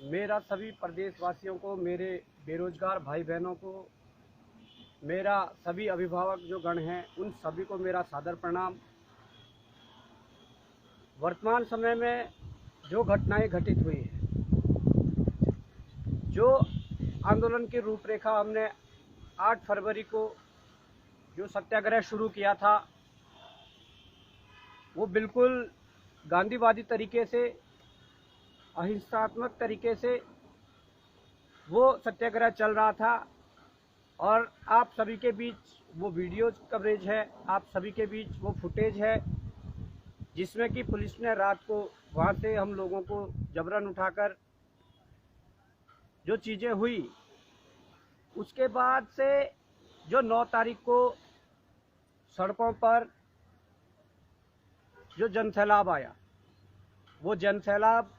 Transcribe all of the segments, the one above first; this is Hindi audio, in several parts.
मेरा सभी प्रदेशवासियों को, मेरे बेरोजगार भाई बहनों को, मेरा सभी अभिभावक जो गण हैं उन सभी को मेरा सादर प्रणाम। वर्तमान समय में जो घटनाएं घटित हुई हैं, जो आंदोलन की रूपरेखा हमने 8 फरवरी को जो सत्याग्रह शुरू किया था, वो बिल्कुल गांधीवादी तरीके से, अहिंसात्मक तरीके से वो सत्याग्रह चल रहा था। और आप सभी के बीच वो वीडियो कवरेज है, आप सभी के बीच वो फुटेज है जिसमें कि पुलिस ने रात को वहाँ से हम लोगों को जबरन उठाकर जो चीज़ें हुई, उसके बाद से जो 9 तारीख को सड़कों पर जो जनसैलाब आया, वो जनसैलाब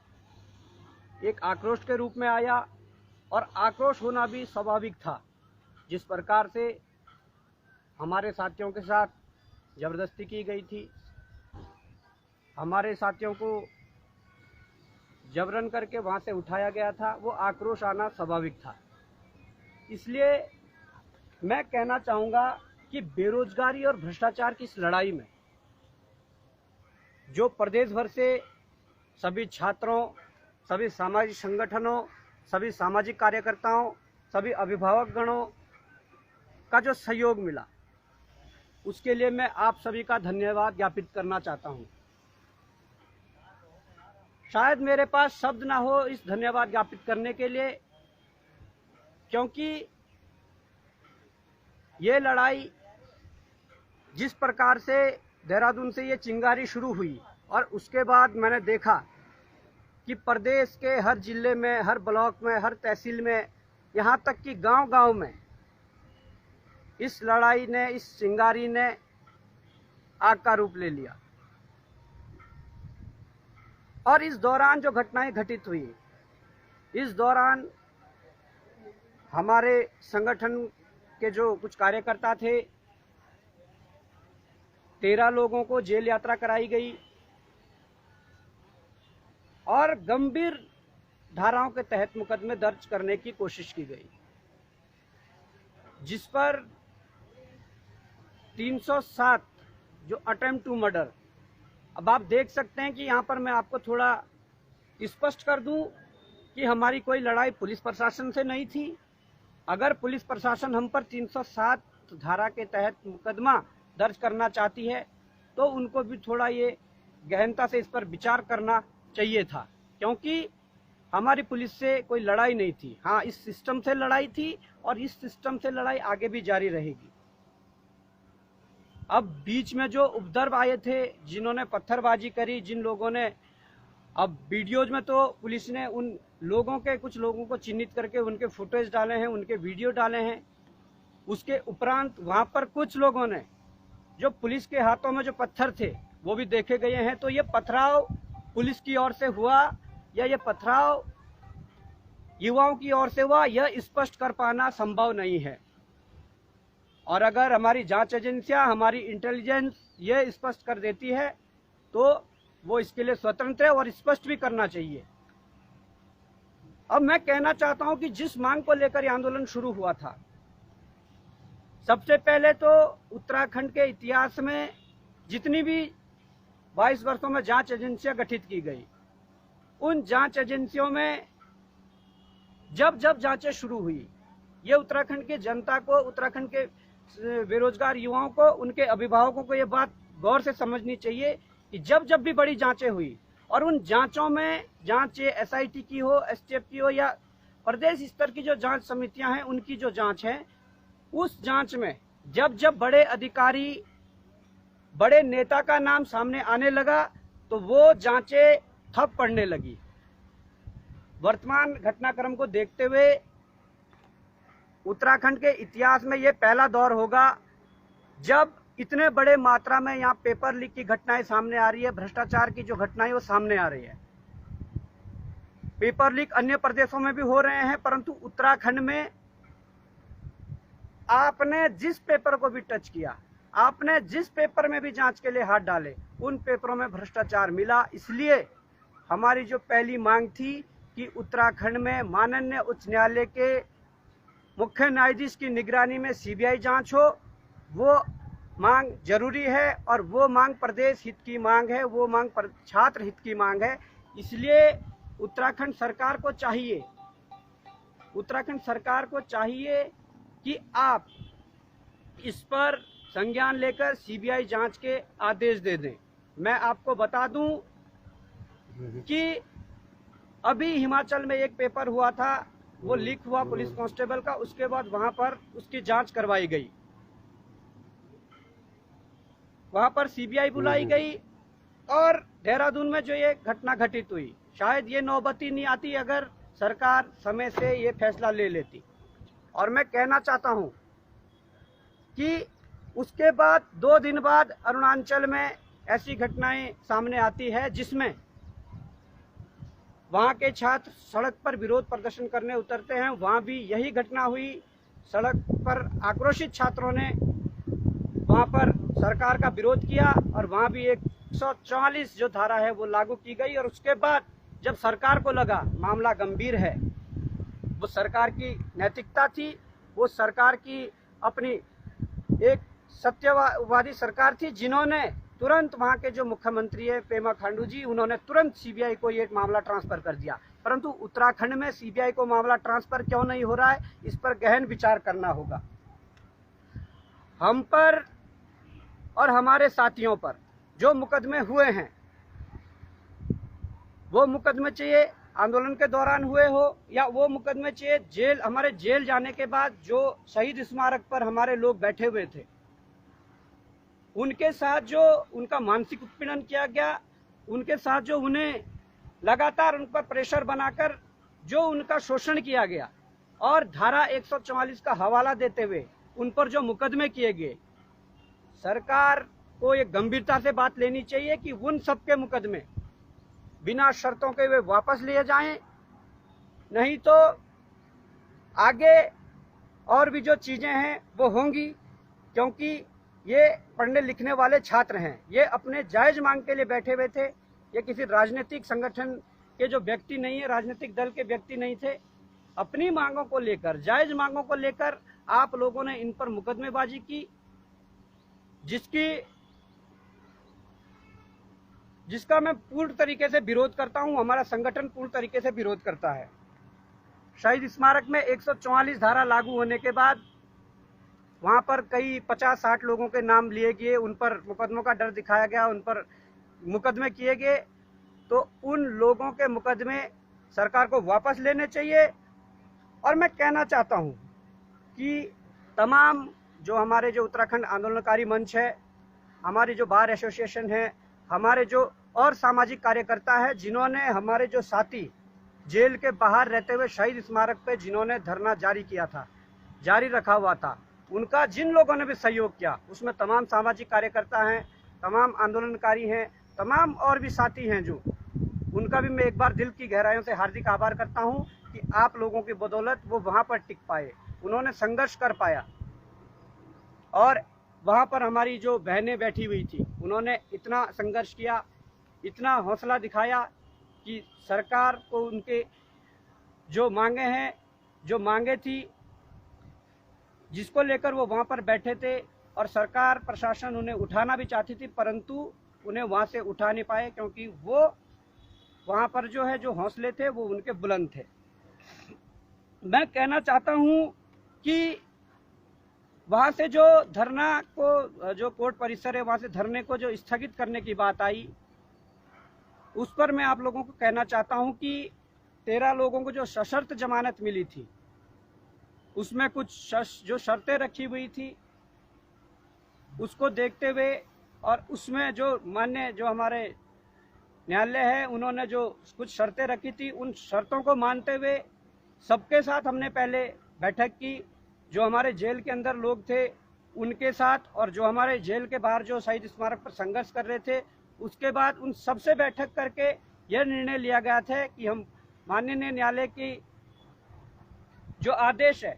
एक आक्रोश के रूप में आया और आक्रोश होना भी स्वाभाविक था। जिस प्रकार से हमारे साथियों के साथ ज़बरदस्ती की गई थी, हमारे साथियों को जबरन करके वहाँ से उठाया गया था, वो आक्रोश आना स्वाभाविक था। इसलिए मैं कहना चाहूँगा कि बेरोजगारी और भ्रष्टाचार की इस लड़ाई में जो प्रदेश भर से सभी छात्रों, सभी सामाजिक संगठनों, सभी सामाजिक कार्यकर्ताओं, सभी अभिभावक गणों का जो सहयोग मिला, उसके लिए मैं आप सभी का धन्यवाद ज्ञापित करना चाहता हूं। शायद मेरे पास शब्द ना हो इस धन्यवाद ज्ञापित करने के लिए, क्योंकि ये लड़ाई जिस प्रकार से देहरादून से ये चिंगारी शुरू हुई और उसके बाद मैंने देखा कि प्रदेश के हर जिले में, हर ब्लॉक में, हर तहसील में, यहाँ तक कि गांव-गांव में इस लड़ाई ने, इस चिंगारी ने आग का रूप ले लिया। और इस दौरान जो घटनाएं घटित हुई, इस दौरान हमारे संगठन के जो कुछ कार्यकर्ता थे, 13 लोगों को जेल यात्रा कराई गई और गंभीर धाराओं के तहत मुकदमे दर्ज करने की कोशिश की गई, जिस पर 307 जो अटेम्प्ट टू मर्डर। अब आप देख सकते हैं कि यहाँ पर मैं आपको थोड़ा स्पष्ट कर दूं कि हमारी कोई लड़ाई पुलिस प्रशासन से नहीं थी। अगर पुलिस प्रशासन हम पर 307 धारा के तहत मुकदमा दर्ज करना चाहती है तो उनको भी थोड़ा ये गहनता से इस पर विचार करना चाहिए था, क्योंकि हमारी पुलिस से कोई लड़ाई नहीं थी। हाँ, इस सिस्टम से लड़ाई थी और इस सिस्टम से लड़ाई आगे भी जारी रहेगी। अब बीच में जो उपद्रव आए थे, जिन्होंने पत्थरबाजी करी, जिन लोगों ने, अब वीडियोज में तो पुलिस ने उन लोगों के, कुछ लोगों को चिन्हित करके उनके फुटेज डाले हैं, उनके वीडियो डाले हैं। उसके उपरांत वहां पर कुछ लोगों ने, जो पुलिस के हाथों में जो पत्थर थे वो भी देखे गए हैं। तो ये पथराव पुलिस की ओर से हुआ या ये पथराव युवाओं की ओर से हुआ, यह स्पष्ट कर पाना संभव नहीं है। और अगर हमारी जांच एजेंसियां, हमारी इंटेलिजेंस ये स्पष्ट कर देती है तो वो इसके लिए स्वतंत्र है और स्पष्ट भी करना चाहिए। अब मैं कहना चाहता हूं कि जिस मांग को लेकर यह आंदोलन शुरू हुआ था, सबसे पहले तो उत्तराखंड के इतिहास में जितनी भी 22 वर्षों में जांच एजेंसियां गठित की गई, उन जांच एजेंसियों में जब जब जांचें शुरू हुई, ये उत्तराखंड की जनता को, उत्तराखंड के बेरोजगार युवाओं को, उनके अभिभावकों को ये बात गौर से समझनी चाहिए कि जब जब भी बड़ी जांचें हुई और उन जांचों में, जांच एसआईटी की हो, एसटीएफ की हो या प्रदेश स्तर की जो जांच समितियां हैं उनकी जो जांच है, उस जांच में जब जब बड़े अधिकारी, बड़े नेता का नाम सामने आने लगा तो वो जांचें ठप पड़ने लगी। वर्तमान घटनाक्रम को देखते हुए उत्तराखंड के इतिहास में ये पहला दौर होगा जब इतने बड़े मात्रा में यहाँ पेपर लीक की घटनाएं सामने आ रही है, भ्रष्टाचार की जो घटनाएं वो सामने आ रही है। पेपर लीक अन्य प्रदेशों में भी हो रहे हैं, परंतु उत्तराखंड में आपने जिस पेपर को भी टच किया, आपने जिस पेपर में भी जांच के लिए हाथ डाले उन पेपरों में भ्रष्टाचार मिला। इसलिए हमारी जो पहली मांग थी कि उत्तराखंड में माननीय उच्च न्यायालय के मुख्य न्यायाधीश की निगरानी में सीबीआई जांच हो, वो मांग जरूरी है और वो मांग प्रदेश हित की मांग है, वो मांग छात्र हित की मांग है। इसलिए उत्तराखंड सरकार को चाहिए कि आप इस पर संज्ञान लेकर सीबीआई जांच के आदेश दे दें। मैं आपको बता दूं कि अभी हिमाचल में एक पेपर हुआ था, वो लीक हुआ पुलिस कांस्टेबल का, उसके बाद वहां पर उसकी जांच करवाई गई, वहां पर सीबीआई बुलाई गई और देहरादून में जो ये घटना घटित हुई, शायद ये नौबती नहीं आती अगर सरकार समय से ये फैसला ले लेती। और मैं कहना चाहता हूं कि उसके बाद 2 दिन बाद अरुणाचल में ऐसी घटनाएं सामने आती है जिसमें वहां के छात्र सड़क पर विरोध प्रदर्शन करने उतरते हैं। वहां भी यही घटना हुई, सड़क पर आक्रोशित छात्रों ने वहां पर सरकार का विरोध किया और वहां भी 144 जो धारा है वो लागू की गई। और उसके बाद जब सरकार को लगा मामला गंभीर है, वो सरकार की नैतिकता थी, वो सरकार की अपनी एक सत्यवादी सरकार थी, जिन्होंने तुरंत वहां के जो मुख्यमंत्री है पेमा खांडू जी, उन्होंने तुरंत सीबीआई को ये मामला ट्रांसफर कर दिया। परंतु उत्तराखंड में सीबीआई को मामला ट्रांसफर क्यों नहीं हो रहा है, इस पर गहन विचार करना होगा। हम पर और हमारे साथियों पर जो मुकदमे हुए हैं, वो मुकदमे चाहिए आंदोलन के दौरान हुए हो या वो मुकदमे चाहिए हमारे जेल जाने के बाद जो शहीद स्मारक पर हमारे लोग बैठे हुए थे, उनके साथ जो उनका मानसिक उत्पीड़न किया गया, उनके साथ जो उन्हें लगातार उन पर प्रेशर बनाकर जो उनका शोषण किया गया और धारा 144 का हवाला देते हुए उन पर जो मुकदमे किए गए, सरकार को ये गंभीरता से बात लेनी चाहिए कि उन सबके मुकदमे बिना शर्तों के वे वापस लिए जाएं, नहीं तो आगे और भी जो चीजें हैं वो होंगी। क्योंकि ये पढ़ने लिखने वाले छात्र हैं, ये अपने जायज मांग के लिए बैठे हुए थे, ये किसी राजनीतिक संगठन के जो व्यक्ति नहीं है, राजनीतिक दल के व्यक्ति नहीं थे। अपनी मांगों को लेकर, जायज मांगों को लेकर आप लोगों ने इन पर मुकदमेबाजी की, जिसका मैं पूर्ण तरीके से विरोध करता हूं, हमारा संगठन पूर्ण तरीके से विरोध करता है। शहीद स्मारक में 144 धारा लागू होने के बाद वहां पर कई 50-60 लोगों के नाम लिए गए, उन पर मुकदमों का डर दिखाया गया, उन पर मुकदमे किए गए। तो उन लोगों के मुकदमे सरकार को वापस लेने चाहिए। और मैं कहना चाहता हूं कि तमाम जो हमारे जो उत्तराखंड आंदोलनकारी मंच है, हमारी जो बार एसोसिएशन है, हमारे जो और सामाजिक कार्यकर्ता है, जिन्होंने हमारे जो साथी जेल के बाहर रहते हुए शहीद स्मारक पे जिन्होंने धरना जारी रखा हुआ था, उनका जिन लोगों ने भी सहयोग किया, उसमें तमाम सामाजिक कार्यकर्ता हैं, तमाम आंदोलनकारी हैं, तमाम और भी साथी हैं जो, उनका भी मैं एक बार दिल की गहराइयों से हार्दिक आभार करता हूं कि आप लोगों की बदौलत वो वहां पर टिक पाए, उन्होंने संघर्ष कर पाया। और वहां पर हमारी जो बहनें बैठी हुई थी, उन्होंने इतना संघर्ष किया, इतना हौसला दिखाया कि सरकार को उनके जो मांगे हैं, जो मांगे थी, जिसको लेकर वो वहां पर बैठे थे और सरकार प्रशासन उन्हें उठाना भी चाहती थी, परंतु उन्हें वहां से उठा नहीं पाए, क्योंकि वो वहां पर जो है जो हौसले थे वो उनके बुलंद थे। मैं कहना चाहता हूं कि वहां से जो धरना को, जो कोर्ट परिसर है, वहां से धरने को जो स्थगित करने की बात आई, उस पर मैं आप लोगों को कहना चाहता हूं कि 13 लोगों को जो सशर्त जमानत मिली थी, उसमें कुछ जो शर्तें रखी हुई थी, उसको देखते हुए और उसमें जो मान्य जो हमारे न्यायालय है, उन्होंने जो कुछ शर्तें रखी थी, उन शर्तों को मानते हुए सबके साथ हमने पहले बैठक की। जो हमारे जेल के अंदर लोग थे उनके साथ, और जो हमारे जेल के बाहर जो शहीद स्मारक पर संघर्ष कर रहे थे, उसके बाद उन सबसे बैठक करके यह निर्णय लिया गया था कि हम माननीय न्यायालय की जो आदेश है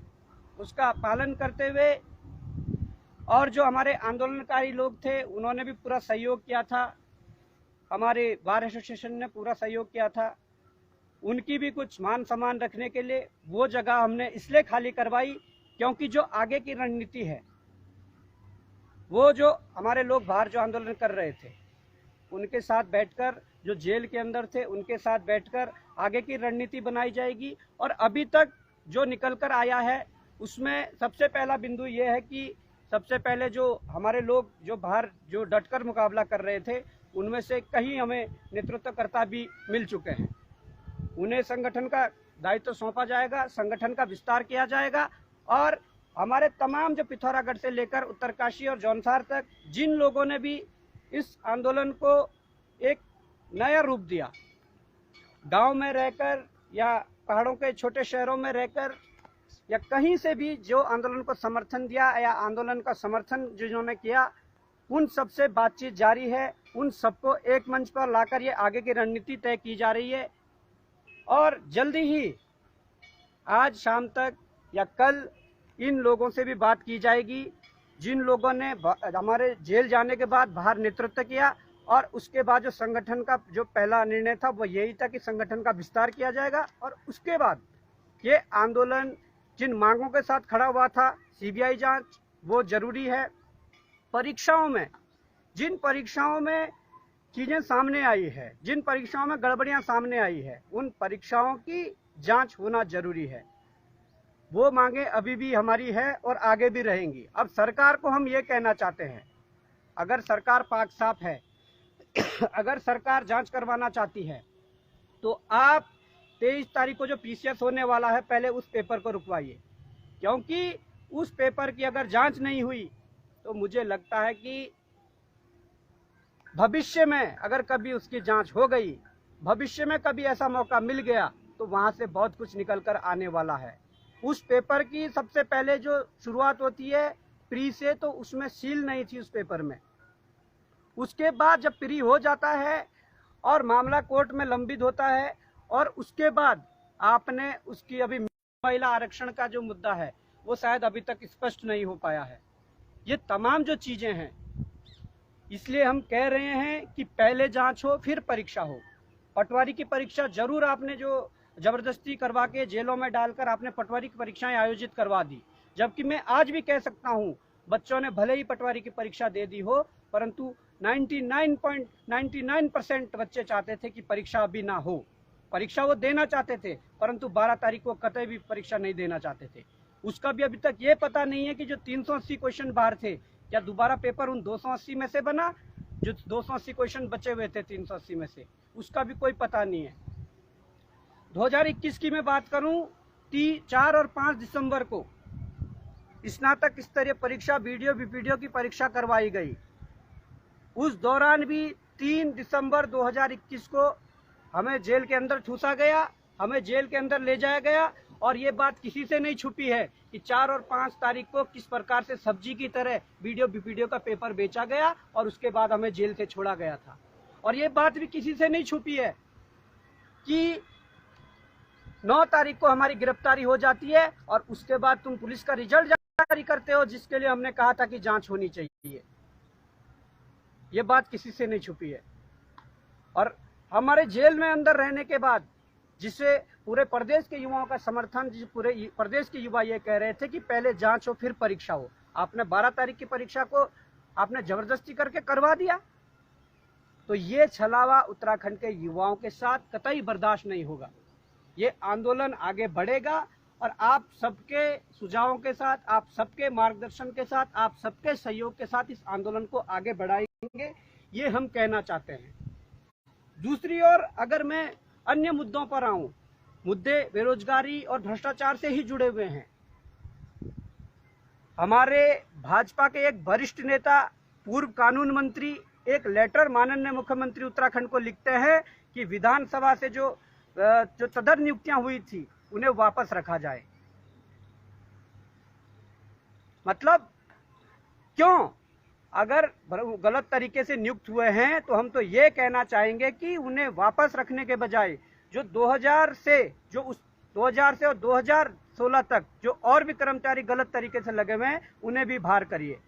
उसका पालन करते हुए और जो हमारे आंदोलनकारी लोग थे उन्होंने भी पूरा सहयोग किया था, हमारे बार एसोसिएशन ने पूरा सहयोग किया था। उनकी भी कुछ मान सम्मान रखने के लिए वो जगह हमने इसलिए खाली करवाई क्योंकि जो आगे की रणनीति है, वो जो हमारे लोग बाहर जो आंदोलन कर रहे थे उनके साथ बैठकर, जो जेल के अंदर थे उनके साथ बैठकर आगे की रणनीति बनाई जाएगी। और अभी तक जो निकल कर आया है उसमें सबसे पहला बिंदु ये है कि सबसे पहले जो हमारे लोग जो बाहर जो डटकर मुकाबला कर रहे थे उनमें से कई हमें नेतृत्वकर्ता भी मिल चुके हैं। उन्हें संगठन का दायित्व सौंपा जाएगा, संगठन का विस्तार किया जाएगा और हमारे तमाम जो पिथौरागढ़ से लेकर उत्तरकाशी और जौनसार तक जिन लोगों ने भी इस आंदोलन को एक नया रूप दिया, गांव में रहकर या पहाड़ों के छोटे शहरों में रहकर या कहीं से भी जो आंदोलन को समर्थन दिया या आंदोलन का समर्थन जिन्होंने किया, उन सबसे बातचीत जारी है। उन सबको एक मंच पर लाकर ये आगे की रणनीति तय की जा रही है और जल्दी ही आज शाम तक या कल इन लोगों से भी बात की जाएगी जिन लोगों ने हमारे जेल जाने के बाद बाहर नेतृत्व किया। और उसके बाद जो संगठन का जो पहला निर्णय था वो यही था कि संगठन का विस्तार किया जाएगा और उसके बाद ये आंदोलन जिन मांगों के साथ खड़ा हुआ था, सीबीआई जांच वो जरूरी है। परीक्षाओं में जिन परीक्षाओं में चीजें सामने आई है, जिन परीक्षाओं में गड़बड़ियां सामने आई है, उन परीक्षाओं की जांच होना जरूरी है। वो मांगे अभी भी हमारी है और आगे भी रहेंगी। अब सरकार को हम ये कहना चाहते हैं, अगर सरकार पाक साफ है, अगर सरकार जांच करवाना चाहती है तो आप 23 तारीख को जो पीसीएस होने वाला है पहले उस पेपर को रुकवाइए, क्योंकि उस पेपर की अगर जांच नहीं हुई तो मुझे लगता है कि भविष्य में अगर कभी उसकी जांच हो गई, भविष्य में कभी ऐसा मौका मिल गया तो वहां से बहुत कुछ निकल कर आने वाला है। उस पेपर की सबसे पहले जो शुरुआत होती है प्री से, तो उसमें सील नहीं थी उस पेपर में। उसके बाद जब प्री हो जाता है और मामला कोर्ट में लंबित होता है और उसके बाद आपने उसकी अभी महिला आरक्षण का जो मुद्दा है वो शायद अभी तक स्पष्ट नहीं हो पाया है। ये तमाम जो चीजें हैं, इसलिए हम कह रहे हैं कि पहले जांच हो फिर परीक्षा हो। पटवारी की परीक्षा जरूर आपने जो जबरदस्ती करवा के जेलों में डालकर आपने पटवारी की परीक्षाएं आयोजित करवा दी, जबकि मैं आज भी कह सकता हूं बच्चों ने भले ही पटवारी की परीक्षा दे दी हो, परंतु 99.99% बच्चे चाहते थे कि परीक्षा अभी ना हो। परीक्षा वो देना चाहते थे, परंतु 12 तारीख को कतई भी परीक्षा नहीं देना चाहते थे। उसका भी अभी तक ये पता नहीं है कि जो 380 क्वेश्चन बाहर थे, क्या दोबारा पेपर उन 280 में से बना? जो 280 क्वेश्चन बचे हुए थे 380 में से, उसका भी कोई पता नहीं है। 2021 की मैं बात करूं, 4 और 5 दिसंबर को स्नातक स्तरीय परीक्षा वीडियो की परीक्षा करवाई गई। उस दौरान भी 3 दिसंबर 2021 को हमें जेल के अंदर ठूसा गया, हमें जेल के अंदर ले जाया गया और ये बात किसी से नहीं छुपी है कि 4 और 5 तारीख को किस प्रकार से सब्जी की तरह वीडियो का पेपर बेचा गया और उसके बाद हमें जेल से छोड़ा गया था। और ये बात भी किसी से नहीं छुपी है कि 9 तारीख को हमारी गिरफ्तारी हो जाती है और उसके बाद तुम पुलिस का रिजल्ट जारी करते हो, जिसके लिए हमने कहा था कि जांच होनी चाहिए। ये बात किसी से नहीं छुपी है। और हमारे जेल में अंदर रहने के बाद जिसे पूरे प्रदेश के युवाओं का समर्थन, जिस पूरे प्रदेश के युवा ये कह रहे थे कि पहले जांच हो फिर परीक्षा हो, आपने 12 तारीख की परीक्षा को आपने जबरदस्ती करके करवा दिया। तो ये छलावा उत्तराखंड के युवाओं के साथ कतई बर्दाश्त नहीं होगा। ये आंदोलन आगे बढ़ेगा और आप सबके सुझावों के साथ, आप सबके मार्गदर्शन के साथ, आप सबके सहयोग के साथ इस आंदोलन को आगे बढ़ाएंगे, ये हम कहना चाहते हैं। दूसरी ओर अगर मैं अन्य मुद्दों पर आऊं, मुद्दे बेरोजगारी और भ्रष्टाचार से ही जुड़े हुए हैं। हमारे भाजपा के एक वरिष्ठ नेता, पूर्व कानून मंत्री, एक लेटर माननीय मुख्यमंत्री उत्तराखंड को लिखते हैं कि विधानसभा से जो तदर नियुक्तियां हुई थी उन्हें वापस रखा जाए। मतलब क्यों? अगर गलत तरीके से नियुक्त हुए हैं तो हम तो ये कहना चाहेंगे कि उन्हें वापस रखने के बजाय जो 2000 से और 2016 तक जो और भी कर्मचारी गलत तरीके से लगे हुए हैं उन्हें भी बाहर करिए।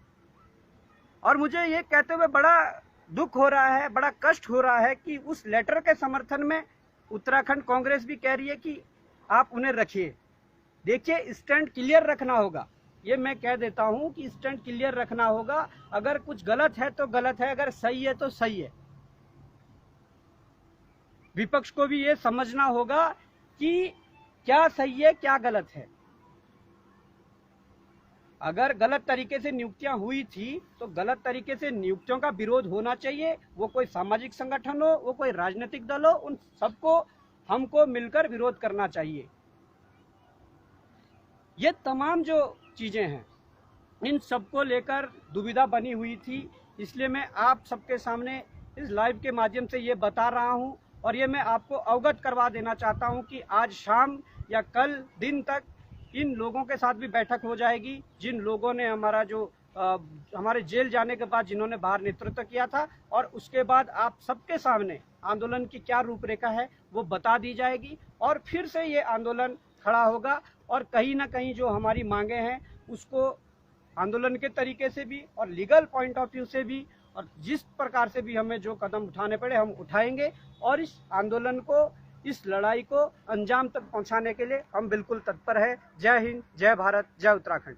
और मुझे ये कहते हुए बड़ा दुख हो रहा है, बड़ा कष्ट हो रहा है कि उस लेटर के समर्थन में उत्तराखंड कांग्रेस भी कह रही है कि आप उन्हें रखिए। देखिए, स्टैंड क्लियर रखना होगा, ये मैं कह देता हूं कि स्टैंड क्लियर रखना होगा। अगर कुछ गलत है तो गलत है, अगर सही है तो सही है। विपक्ष को भी ये समझना होगा कि क्या सही है क्या गलत है। अगर गलत तरीके से नियुक्तियां हुई थी तो गलत तरीके से नियुक्तियों का विरोध होना चाहिए। वो कोई सामाजिक संगठन हो, वो कोई राजनीतिक दल हो, उन सबको हमको मिलकर विरोध करना चाहिए। ये तमाम जो चीजें हैं, इन सबको लेकर दुविधा बनी हुई थी। इसलिए मैं आप सबके सामने इस लाइव के माध्यम से ये बता रहा हूं और ये मैं आपको अवगत करवा देना चाहता हूं कि आज शाम या कल दिन तक इन लोगों के साथ भी बैठक हो जाएगी, जिन लोगों ने हमारे जेल जाने के बाद जिन्होंने बाहर नेतृत्व किया था, और उसके बाद आप सबके सामने आंदोलन की क्या रूपरेखा है वो बता दी जाएगी। और फिर से ये आंदोलन खड़ा होगा और कहीं ना कहीं जो हमारी मांगे हैं उसको आंदोलन के तरीके से भी और लीगल पॉइंट ऑफ व्यू से भी और जिस प्रकार से भी हमें जो कदम उठाने पड़े हम उठाएंगे। और इस आंदोलन को, इस लड़ाई को अंजाम तक पहुंचाने के लिए हम बिल्कुल तत्पर है। जय हिंद, जय भारत, जय उत्तराखंड।